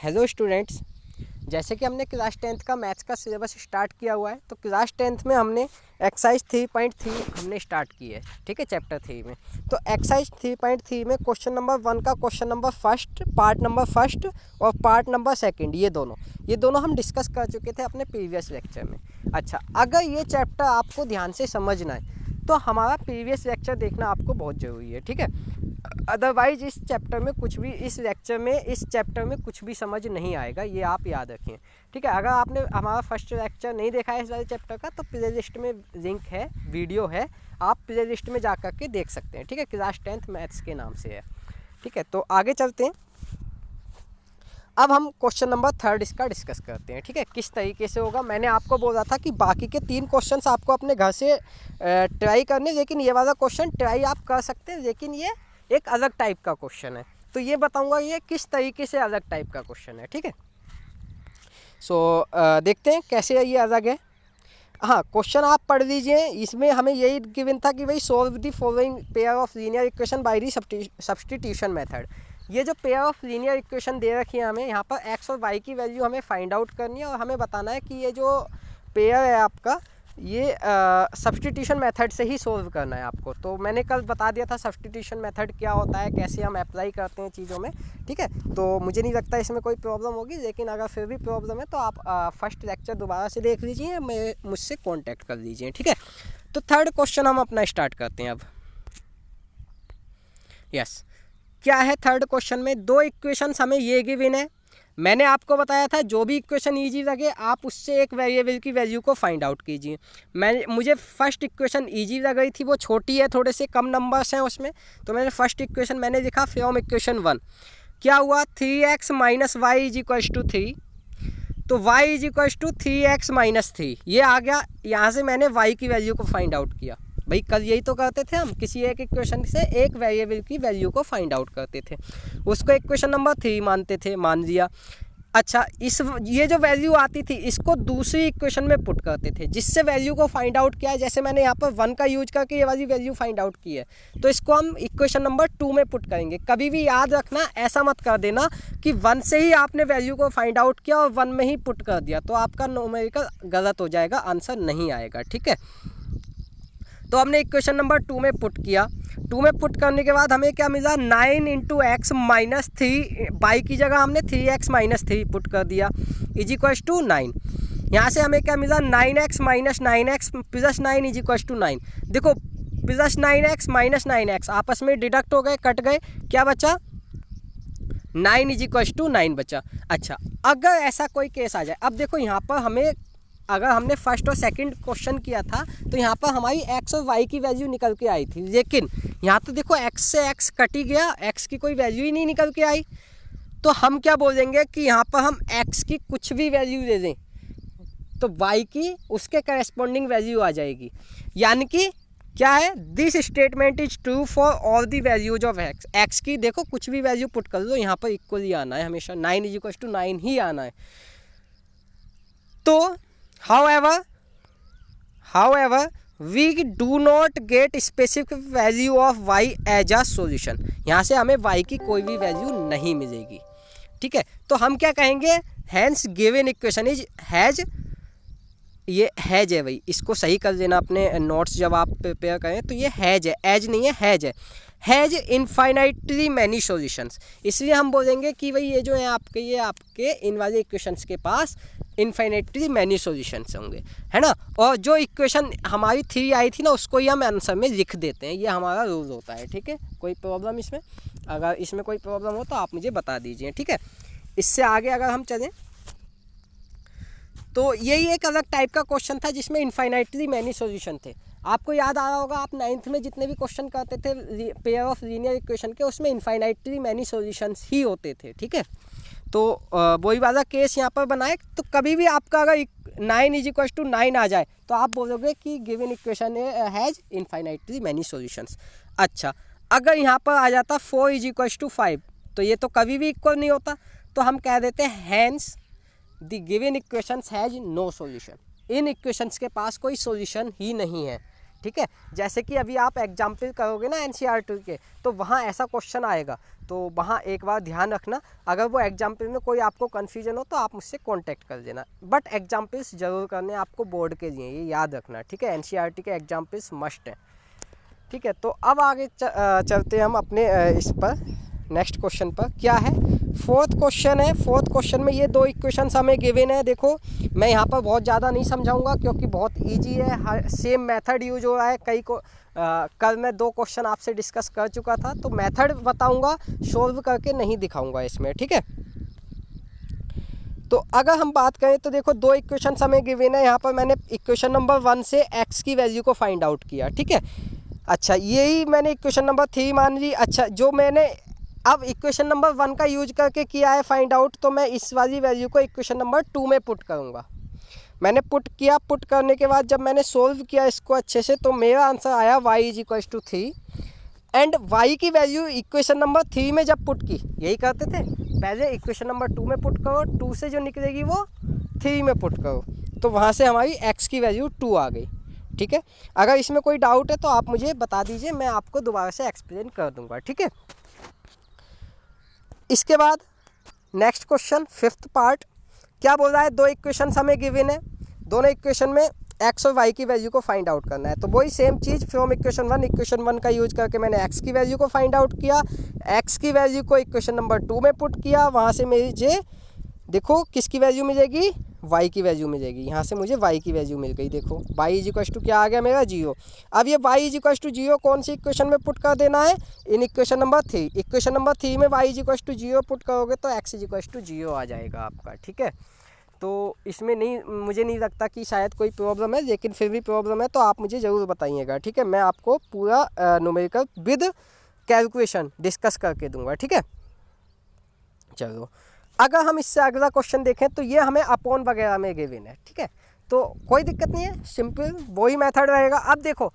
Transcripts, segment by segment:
Hello students, जैसे कि हमने क्लास 10th का मैथ्स का सिलेबस स्टार्ट किया हुआ है, तो क्लास 10th में हमने एक्सरसाइज 3.3 हमने स्टार्ट की है। ठीक है, चैप्टर 3 में। तो एक्सरसाइज 3.3 में क्वेश्चन नंबर 1 का question number first, part number first और पार्ट नंबर सेकंड, ये दोनों हम डिस्कस कर चुके थे अपने प्रीवियस लेक्चर में। अच्छा, अगर ये चैप्टर आपको ध्यान से समझना है तो हमारा प्रीवियस लेक्चर देखना आपको बहुत ज़रूरी है। ठीक है, अदरवाइज इस चैप्टर में कुछ भी समझ नहीं आएगा, ये आप याद रखें। ठीक है, अगर आपने हमारा फर्स्ट लेक्चर नहीं देखा है इस वाले चैप्टर का, तो प्ले लिस्ट में लिंक है, वीडियो है, आप प्ले लिस्ट में जा कर के देख सकते हैं। ठीक है, क्लास 10th मैथ्स के नाम से है। ठीक है, तो आगे चलते हैं। अब हम क्वेश्चन नंबर 3 इसका डिस्कस करते हैं। ठीक है, किस तरीके से होगा। मैंने आपको बोला था कि बाकी के 3 क्वेश्चंस आपको अपने घर से ट्राई करने, लेकिन ये वाला क्वेश्चन ट्राई आप कर सकते हैं, लेकिन ये एक अलग टाइप का क्वेश्चन है। तो ये बताऊंगा ये किस तरीके से अलग टाइप का क्वेश्चन है। ठीक है, देखते हैं कैसे ये अलग है। हाँ, क्वेश्चन आप पढ़ लीजिए। इसमें हमें यही गिवन था कि भाई solve the following pair of linear equation by the substitution method. ये जो पेयर ऑफ लीनियर इक्वेशन दे रखी है हमें, यहाँ पर एक्स और वाई की वैल्यू हमें फाइंड आउट करनी है और हमें बताना है कि ये जो पेयर है आपका, ये सब्स्टिट्यूशन मेथड से ही सोल्व करना है आपको। तो मैंने कल बता दिया था सब्स्टिट्यूशन मेथड क्या होता है, कैसे हम अप्लाई करते हैं चीज़ों में। ठीक है, तो मुझे नहीं लगता इसमें कोई प्रॉब्लम होगी, लेकिन अगर फिर भी प्रॉब्लम है तो आप फर्स्ट लेक्चर दोबारा से देख लीजिए, मुझसे कॉन्टैक्ट कर लीजिए। ठीक है, तो 3rd क्वेश्चन हम अपना स्टार्ट करते हैं अब। यस, क्या है 3rd क्वेश्चन में? 2 इक्वेशंस हमें ये गिवन है। मैंने आपको बताया था जो भी इक्वेशन ईजी लगे आप उससे एक वेरिएबल की वैल्यू को फाइंड आउट कीजिए। मुझे फर्स्ट इक्वेशन ईजी लग रही थी, वो छोटी है, थोड़े से कम नंबर्स हैं उसमें, तो मैंने फर्स्ट इक्वेशन मैंने लिखा फ्रॉम इक्वेशन 1। क्या हुआ? 3x minus y is equals to 3, तो y is equals to 3x minus 3, ये आ गया। यहाँ से मैंने y की वैल्यू को फाइंड आउट किया। भाई कल यही तो करते थे हम, किसी एक इक्वेशन से एक वेरिएबल की वैल्यू को फाइंड आउट करते थे, उसको इक्वेशन नंबर 3 मानते थे, मान लिया। अच्छा, ये जो वैल्यू आती थी इसको दूसरी इक्वेशन में पुट करते थे, जिससे वैल्यू को फाइंड आउट किया है। जैसे मैंने यहाँ पर 1 का यूज करके ये वाली वैल्यू फाइंड आउट की है, तो इसको हम इक्वेशन नंबर 2 में पुट करेंगे। कभी भी याद रखना, ऐसा मत कर देना कि 1 से ही आपने वैल्यू को फाइंड आउट किया और 1 में ही पुट कर दिया, तो आपका न्यूमेरिकल गलत हो जाएगा, आंसर नहीं आएगा। ठीक है, तो हमने इक्वेशन नंबर 2 में पुट किया। 2 में पुट करने के बाद हमें क्या मिला? 9 इंटू एक्स माइनस 3, बाई की जगह हमने 3x माइनस 3 पुट कर दिया, इज इक्वल्स टू 9। यहाँ से हमें क्या मिला? 9x minus 9x plus 9 is equals to 9। देखो, प्लस 9x माइनस 9x आपस में डिडक्ट हो गए, कट गए, क्या बचा? 9 इज इक्वल्स टू 9 बचा। अच्छा, अगर ऐसा कोई केस आ जाए, अब देखो यहाँ पर हमें, अगर हमने फर्स्ट और सेकंड क्वेश्चन किया था तो यहाँ पर हमारी x और y की वैल्यू निकल के आई थी, लेकिन यहाँ तो देखो x से x कट ही गया, x की कोई वैल्यू ही नहीं निकल के आई। तो हम क्या बोलेंगे कि यहाँ पर हम x की कुछ भी वैल्यू दे दें तो y की उसके करस्पॉन्डिंग वैल्यू आ जाएगी। यानी कि क्या है? This statement is true for all the values of x की देखो कुछ भी वैल्यू पुट कर दो, यहाँ पर इक्वल ही आना है हमेशा, 9 इज इक्वल टू 9 ही आना है। तो however we do not get specific value of y as a solution। यहाँ से हमें y की कोई भी वैल्यू नहीं मिलेगी। ठीक है, तो हम क्या कहेंगे? hence given equation is has, ये हैज है भाई, इसको सही कर देना अपने नोट्स जब आप प्रिपेयर करें, तो ये हैज है, एज नहीं है, हैज है। हैज इनफाइनाइटली मैनी सॉल्यूशंस, इसलिए हम बोलेंगे कि भाई ये जो है आपके इन वाले इक्वेशंस के पास इनफाइनाइटली मैनी सॉल्यूशंस होंगे, है ना। और जो इक्वेशन हमारी 3 आई थी ना, उसको ही हम आंसर में लिख देते हैं, ये हमारा रूल होता है। ठीक है, कोई प्रॉब्लम इसमें? अगर इसमें कोई प्रॉब्लम हो तो आप मुझे बता दीजिए। ठीक है, इससे आगे अगर हम चलें तो यही एक अलग टाइप का क्वेश्चन था जिसमें इनफाइनाइटली मैनी सॉल्यूशन थे। आपको याद आ रहा होगा, आप 9th में जितने भी क्वेश्चन करते थे पेयर ऑफ लीनियर इक्वेशन के, उसमें इनफाइनाइटली मैनी सॉल्यूशंस ही होते थे। ठीक है, तो वही वाला केस यहाँ पर बनाए, तो कभी भी आपका अगर 9 इज इक्वल टू 9 आ जाए तो आप बोलोगे कि given equation has infinitely many solutions. अच्छा, अगर यहाँ पर आ जाता 4 इज इक्वल टू 5, तो ये तो कभी भी इक्वल नहीं होता, तो हम कह देते हैं hence the given equations has no solution. इन इक्वेशंस के पास कोई सॉल्यूशन ही नहीं है। ठीक है। जैसे कि अभी आप एग्जाम्पल करोगे ना एनसीईआरटी के, तो वहाँ ऐसा क्वेश्चन आएगा, तो वहाँ एक बार ध्यान रखना। अगर वो एग्जाम्पल में कोई आपको कन्फ्यूजन हो तो आप मुझसे कांटेक्ट कर देना, बट एग्जाम्पल्स जरूर करने आपको बोर्ड के लिए, ये याद रखना, ठीक है। एनसीईआरटी के एग्जाम्पल्स मस्ट हैं, ठीक है। तो अब आगे चलते हैं हम अपने इस पर नेक्स्ट क्वेश्चन पर। क्या है, फोर्थ क्वेश्चन है। फोर्थ क्वेश्चन में ये दो इक्वेशंस हमें गिवन है। देखो मैं यहाँ पर बहुत ज़्यादा नहीं समझाऊंगा क्योंकि बहुत इजी है, हर सेम मेथड यूज हो रहा है। कल मैं दो क्वेश्चन आपसे डिस्कस कर चुका था, तो मेथड बताऊंगा, सोल्व करके नहीं दिखाऊंगा इसमें, ठीक है। तो अगर हम बात करें तो देखो दो इक्वेशन हमें गिवन है। यहाँ पर मैंने इक्वेशन नंबर 1 से x की वैल्यू को फाइंड आउट किया, ठीक है। अच्छा, यही मैंने इक्वेशन नंबर 3 मान ली। अच्छा, जो मैंने अब इक्वेशन नंबर 1 का यूज करके किया है फाइंड आउट, तो मैं इस वाली वैल्यू को इक्वेशन नंबर 2 में पुट करूँगा। मैंने पुट किया, पुट करने के बाद जब मैंने सोल्व किया इसको अच्छे से, तो मेरा आंसर आया y = 3। एंड y की वैल्यू इक्वेशन नंबर 3 में जब पुट की, यही करते थे पहले, इक्वेशन नंबर 2 में पुट करो, 2 से जो निकलेगी वो 3 में पुट करो, तो वहाँ से हमारी x की वैल्यू 2 आ गई, ठीक है। अगर इसमें कोई डाउट है तो आप मुझे बता दीजिए, मैं आपको दोबारा से एक्सप्लेन कर दूंगा, ठीक है। इसके बाद नेक्स्ट क्वेश्चन, फिफ्थ पार्ट, क्या बोल रहा है, दो इक्वेशन हमें गिवन है, दोनों इक्वेशन में x और y की वैल्यू को फाइंड आउट करना है। तो वही सेम चीज़ फ्रॉम इक्वेशन 1 का यूज करके मैंने x की वैल्यू को फाइंड आउट किया, x की वैल्यू को इक्वेशन नंबर 2 में पुट किया, वहाँ से मुझे देखो किसकी वैल्यू मिलेगी, y की वैल्यू मिलेगी। यहाँ से मुझे y की वैल्यू मिल गई, देखो y = क्या आ गया मेरा 0। अब ये y = 0 कौन सी इक्वेशन में पुट कर देना है, in equation number 3। Equation number 3 में y = 0 पुट करोगे तो x = 0 आ जाएगा आपका, ठीक है। तो इसमें मुझे नहीं लगता कि शायद कोई प्रॉब्लम है, लेकिन फिर भी प्रॉब्लम है तो आप मुझे ज़रूर बताइएगा, ठीक है। मैं आपको पूरा न्यूमेरिकल विद कैलकुलेशन डिस्कस करके दूंगा, ठीक है। चलो, अगर हम इससे अगला क्वेश्चन देखें तो ये हमें अपॉन वगैरह में गिवन है, ठीक है। तो कोई दिक्कत नहीं है, सिंपल वही मेथड रहेगा। अब देखो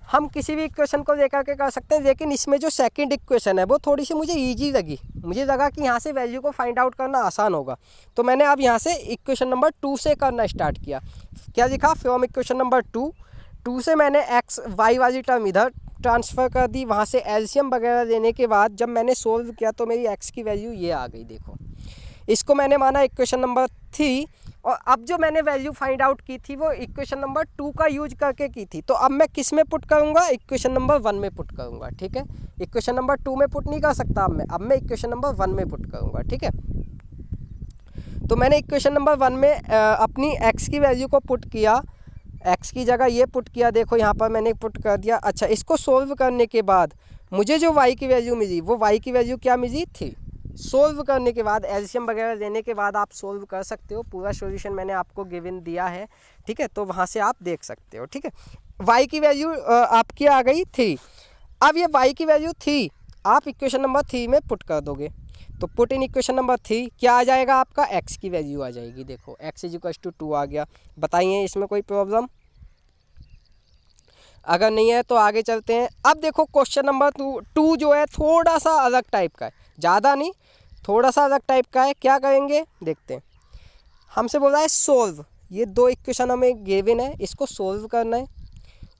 हम किसी भी इक्वेशन को लेकर के कर सकते हैं, लेकिन इसमें जो सेकंड इक्वेशन है वो थोड़ी सी मुझे इजी लगी। मुझे लगा कि यहाँ से वैल्यू को फाइंड आउट करना आसान होगा, तो मैंने अब यहाँ से इक्वेशन नंबर 2 से करना स्टार्ट किया। क्या लिखा, फ्रॉम इक्वेशन नंबर 2 से मैंने x y वाली टर्म इधर ट्रांसफ़र कर दी। वहाँ से एलसीएम वगैरह लेने के बाद जब मैंने सोल्व किया तो मेरी x की वैल्यू ये आ गई, देखो। इसको मैंने माना इक्वेशन नंबर 3, और अब जो मैंने वैल्यू फाइंड आउट की थी वो इक्वेशन नंबर 2 का यूज करके की थी। तो अब मैं किस में पुट करूँगा, इक्वेशन नंबर 1 में पुट करूँगा, ठीक है। इक्वेशन नंबर 2 में पुट नहीं कर सकता अब मैं इक्वेशन नंबर 1 में पुट करूँगा, ठीक है। तो मैंने इक्वेशन नंबर 1 में अपनी x की वैल्यू को पुट किया, x की जगह ये पुट किया, देखो यहाँ पर मैंने पुट कर दिया। अच्छा, इसको सोल्व करने के बाद मुझे जो y की वैल्यू मिली वो y की वैल्यू क्या मिली थी। सोल्व करने के बाद एलसीएम वगैरह लेने के बाद आप सोल्व कर सकते हो, पूरा सॉल्यूशन मैंने आपको गिवन दिया है, ठीक है। तो वहाँ से आप देख सकते हो, ठीक है। y की वैल्यू आपकी आ गई 3। अब ये y की वैल्यू 3 आप इक्वेशन नंबर 3 में पुट कर दोगे, तो पुट इन इक्वेशन नंबर 3 क्या आ जाएगा आपका, x की वैल्यू आ जाएगी। देखो x = 2 आ गया। बताइए इसमें कोई प्रॉब्लम, अगर नहीं है तो आगे चलते हैं। अब देखो क्वेश्चन नंबर 2 जो है थोड़ा सा अलग टाइप का है, ज़्यादा नहीं, थोड़ा सा अलग टाइप का है। क्या करेंगे देखते हैं। हमसे बोल रहा है सोल्व, ये दो इक्वेशन हमें गिवन है, इसको सोल्व करना है।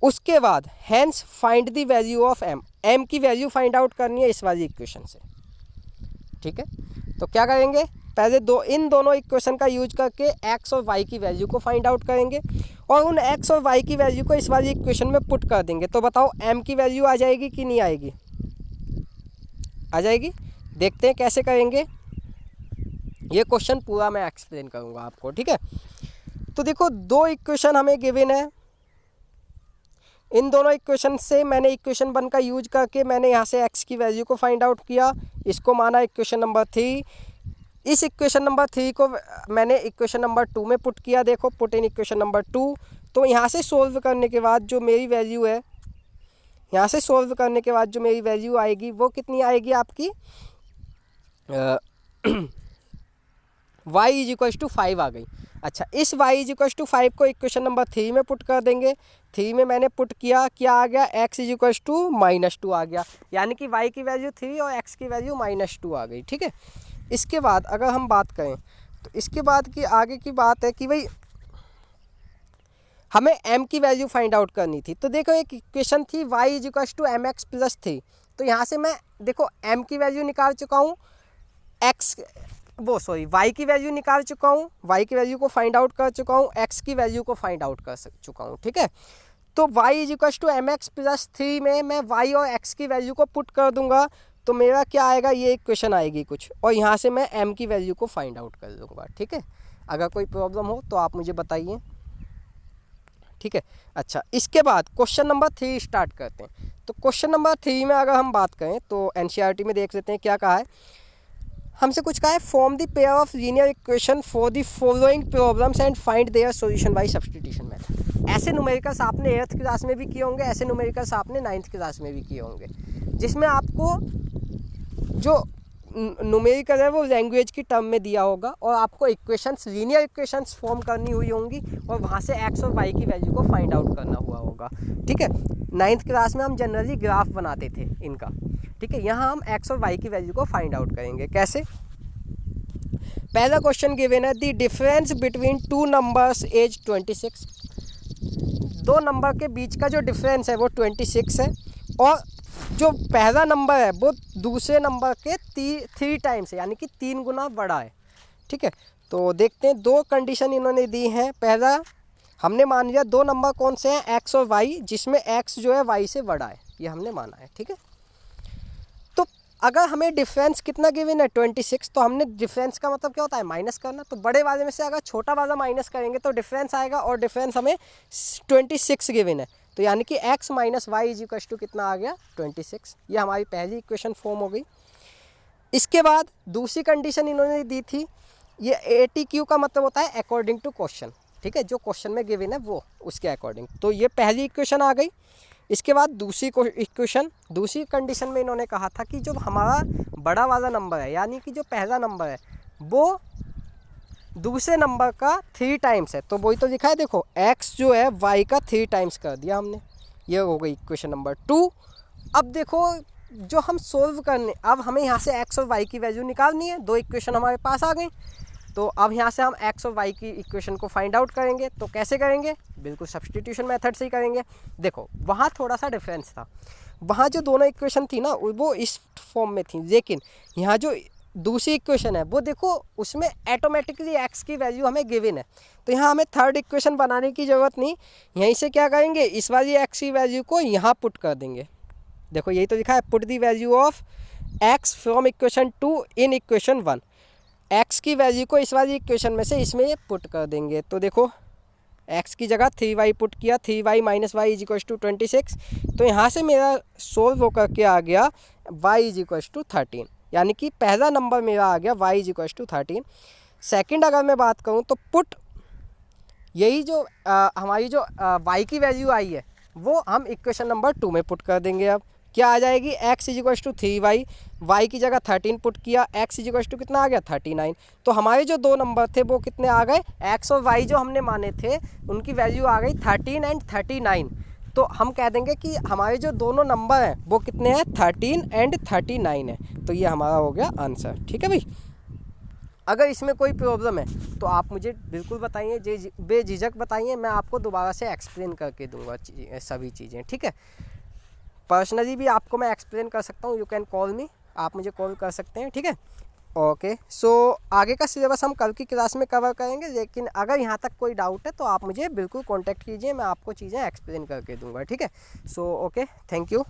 उसके बाद hence find the value of m की वैल्यू फाइंड आउट करनी है इस वाली इक्वेशन से, ठीक है। तो क्या करेंगे, पहले इन दोनों इक्वेशन का यूज करके x और y की वैल्यू को फाइंड आउट करेंगे, और उन x और y की वैल्यू को इस वाली इक्वेशन में पुट कर देंगे। तो बताओ m की वैल्यू आ जाएगी कि नहीं आएगी, आ जाएगी। देखते हैं कैसे करेंगे, ये क्वेश्चन पूरा मैं एक्सप्लेन करूँगा आपको, ठीक है। तो देखो दो इक्वेशन हमें गिवन है, इन दोनों इक्वेशन से मैंने इक्वेशन 1 का यूज करके मैंने यहाँ से x की वैल्यू को फाइंड आउट किया, इसको माना इक्वेशन नंबर 3। इस इक्वेशन नंबर 3 को मैंने इक्वेशन नंबर 2 में पुट किया, देखो पुट इन इक्वेशन नंबर 2। तो यहाँ से सोल्व करने के बाद जो मेरी वैल्यू है, यहाँ से सोल्व करने के बाद जो मेरी वैल्यू आएगी वो कितनी आएगी आपकी, y = 5 आ गई। अच्छा, इस y = 5 को इक्वेशन नंबर 3 में पुट कर देंगे। 3 में मैंने पुट किया, क्या आ गया, x = -2 आ गया, यानी कि y की वैल्यू 3 और x की वैल्यू -2 आ गई, ठीक है। इसके बाद अगर हम बात करें तो इसके बाद की आगे की बात है कि भाई हमें m की वैल्यू फाइंड आउट करनी थी। तो देखो एक इक्वेशन थी y is equals to m x plus 3। तो यहाँ से मैं देखो m की वैल्यू निकाल चुका हूँ, y की वैल्यू निकाल चुका हूँ, y की वैल्यू को फाइंड आउट कर चुका हूँ, x की वैल्यू को फाइंड आउट कर चुका हूँ। ठीक है, तो y is equals to m x plus 3 में मैं y और x की वैल्यू को पुट कर दूंगा, तो मेरा क्या आएगा, ये इक्वेशन आएगी कुछ, और यहाँ से मैं m की वैल्यू को फाइंड आउट कर दूंगा। ठीक है, अगर कोई प्रॉब्लम हो तो आप मुझे बताइए। ठीक है, अच्छा इसके बाद क्वेश्चन नंबर 3 स्टार्ट करते हैं। तो क्वेश्चन नंबर 3 में अगर हम बात करें तो एनसीईआरटी में देख लेते हैं क्या कहा है। हमसे कुछ कहा है, form the pair of linear equation for the following problems and find their solution bye substitution method. ऐसे न्यूमेरिकल्स आपने 8th क्लास में भी किए होंगे, ऐसे न्यूमेरिकल्स आपने 9th क्लास में भी किए होंगे, जिसमें आपको जो न्यूमेरिकल है वो लैंग्वेज की टर्म में दिया होगा और आपको इक्वेशंस, लीनियर इक्वेशंस फॉर्म करनी हुई होंगी और वहाँ से एक्स और वाई की वैल्यू को फाइंड आउट करना हुआ होगा। ठीक है, 9th क्लास में हम जनरली ग्राफ बनाते थे इनका। ठीक है, यहाँ हम एक्स और वाई की वैल्यू को फाइंड आउट करेंगे। कैसे? पहला क्वेश्चन गिवन है, the difference between two numbers as 26। दो नंबर के बीच का जो डिफरेंस है वो 26 है और जो पहला नंबर है वो दूसरे नंबर के 3 टाइम्स है, यानी कि 3 गुना बड़ा है। ठीक है, तो देखते हैं, दो कंडीशन इन्होंने दी हैं। पहला हमने मान लिया दो नंबर कौन से हैं, एक्स और वाई, जिसमें एक्स जो है वाई से बड़ा है, ये हमने माना है। ठीक है, तो अगर हमें डिफरेंस कितना गिवन है 26, तो हमने डिफरेंस का मतलब क्या होता है, माइनस करना। तो बड़े वाले में से अगर छोटा वाला माइनस करेंगे तो डिफरेंस आएगा, और डिफरेंस हमें 26 गिवन है, तो यानी कि x minus y is equal to कितना आ गया, 26। ये हमारी पहली इक्वेशन फॉर्म हो गई। इसके बाद दूसरी कंडीशन इन्होंने दी थी, ये ATQ का मतलब होता है अकॉर्डिंग टू क्वेश्चन। ठीक है, जो क्वेश्चन में गिवन है वो उसके अकॉर्डिंग, तो ये पहली इक्वेशन आ गई। इसके बाद दूसरी इक्वेशन, दूसरी कंडीशन में इन्होंने कहा था कि जो हमारा बड़ा वाला नंबर है, यानी कि जो पहला नंबर है वो दूसरे नंबर का 3 टाइम्स है, तो वही तो लिखा है, देखो x जो है y का 3 टाइम्स कर दिया हमने, ये हो गई इक्वेशन नंबर 2। अब देखो जो हम सोल्व करने, अब हमें यहाँ से x और y की वैल्यू निकालनी है। दो इक्वेशन हमारे पास आ गई, तो अब यहाँ से हम x और y की इक्वेशन को फाइंड आउट करेंगे। तो कैसे करेंगे, बिल्कुल सब्स्टिट्यूशन मेथड से ही करेंगे। देखो वहाँ थोड़ा सा डिफरेंस था, वहाँ जो दोनों इक्वेशन थी ना वो इस फॉर्म में थी, लेकिन यहाँ जो दूसरी इक्वेशन है वो देखो उसमें ऑटोमेटिकली x की वैल्यू हमें गिवन है, तो यहाँ हमें थर्ड इक्वेशन बनाने की ज़रूरत नहीं। यहीं से क्या करेंगे, इस वाली x की वैल्यू को यहाँ पुट कर देंगे। देखो यही तो लिखा है, put the value of x from equation 2 in equation 1। x की वैल्यू को इस वाली इक्वेशन में से इसमें ये पुट कर देंगे। तो देखो x की जगह 3y पुट किया, 3y minus y is equal to 26। तो यहाँ से मेरा सोल्व होकर के आ गया y इज इक्वल टू 13, यानी कि पहला नंबर मेरा आ गया y is equal to 13। Second अगर मैं बात करूँ तो पुट, यही जो हमारी जो y की वैल्यू आई है वो हम इक्वेशन नंबर 2 में पुट कर देंगे। अब क्या आ जाएगी, x is equal to 3y, y की जगह 13 पुट किया, x इज इक्वल टू कितना आ गया 39। तो हमारे जो दो नंबर थे वो कितने आ गए, x और y जो हमने माने थे उनकी वैल्यू आ गई 13 एंड 39। तो हम कह देंगे कि हमारे जो दोनों नंबर हैं वो कितने हैं, 13 एंड 39 है। तो ये हमारा हो गया आंसर। ठीक है भाई, अगर इसमें कोई प्रॉब्लम है तो आप मुझे बिल्कुल बताइए, बेझिझक बताइए, मैं आपको दोबारा से एक्सप्लेन करके दूंगा सभी चीज़ें। ठीक है, पर्सनली भी आपको मैं एक्सप्लेन कर सकता हूँ, यू कैन कॉल मी, आप मुझे कॉल कर सकते हैं। ठीक है, ओके। सो आगे का सिलेबस हम कल की क्लास में कवर करेंगे, लेकिन अगर यहाँ तक कोई डाउट है तो आप मुझे बिल्कुल कांटेक्ट कीजिए, मैं आपको चीज़ें एक्सप्लेन करके दूंगा। ठीक है, सो ओके, थैंक यू।